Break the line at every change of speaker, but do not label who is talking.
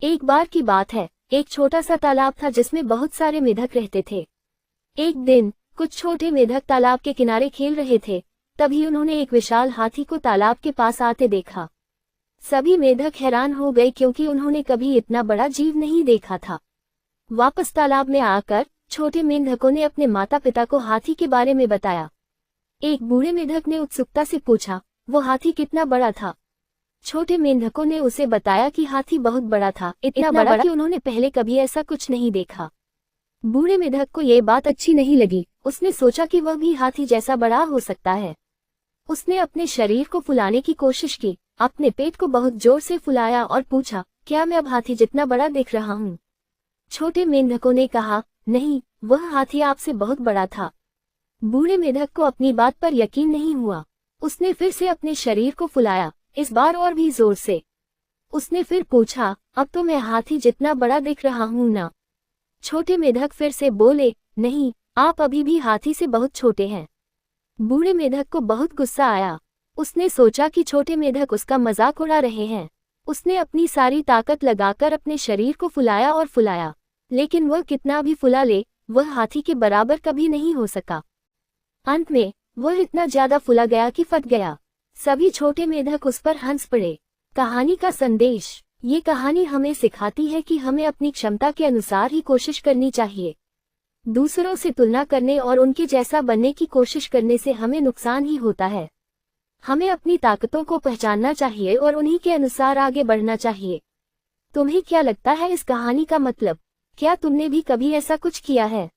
एक बार की बात है, एक छोटा सा तालाब था जिसमें बहुत सारे मेढक रहते थे। एक दिन कुछ छोटे मेढक तालाब के किनारे खेल रहे थे। तभी उन्होंने एक विशाल हाथी को तालाब के पास आते देखा। सभी मेढक हैरान हो गए क्योंकि उन्होंने कभी इतना बड़ा जीव नहीं देखा था। वापस तालाब में आकर छोटे मेंढकों ने अपने माता पिता को हाथी के बारे में बताया। एक बूढ़े मेंढक ने उत्सुकता से पूछा, वो हाथी कितना बड़ा था? छोटे मेंढकों ने उसे बताया कि हाथी बहुत बड़ा था, इतना बड़ा कि उन्होंने पहले कभी ऐसा कुछ नहीं देखा। बूढ़े मेंढक को ये बात अच्छी नहीं लगी। उसने सोचा कि वह भी हाथी जैसा बड़ा हो सकता है। उसने अपने शरीर को फुलाने की कोशिश की, अपने पेट को बहुत जोर से फुलाया और पूछा, क्या मैं अब हाथी जितना बड़ा दिख रहा हूँ? छोटे मेंढकों ने कहा, नहीं, वह हाथी आपसे बहुत बड़ा था। बूढ़े मेंढक को अपनी बात पर यकीन नहीं हुआ। उसने फिर से अपने शरीर को फुलाया, इस बार और भी जोर से। उसने फिर पूछा, अब तो मैं हाथी जितना बड़ा दिख रहा हूँ ना? छोटे मेंढक फिर से बोले, नहीं, आप अभी भी हाथी से बहुत छोटे हैं। बूढ़े मेंढक को बहुत गुस्सा आया। उसने सोचा कि छोटे मेंढक उसका मजाक उड़ा रहे हैं। उसने अपनी सारी ताकत लगाकर अपने शरीर को फुलाया और फुलाया, लेकिन वह कितना भी फुला ले, वह हाथी के बराबर कभी नहीं हो सका। अंत में वह इतना ज्यादा फुला गया कि फट गया। सभी छोटे मेंढक उस पर हंस पड़े। कहानी का संदेश, ये कहानी हमें सिखाती है कि हमें अपनी क्षमता के अनुसार ही कोशिश करनी चाहिए। दूसरों से तुलना करने और उनके जैसा बनने की कोशिश करने से हमें नुकसान ही होता है। हमें अपनी ताकतों को पहचानना चाहिए और उन्हीं के अनुसार आगे बढ़ना चाहिए। तुम्हें क्या लगता है इस कहानी का मतलब? क्या तुमने भी कभी ऐसा कुछ किया है?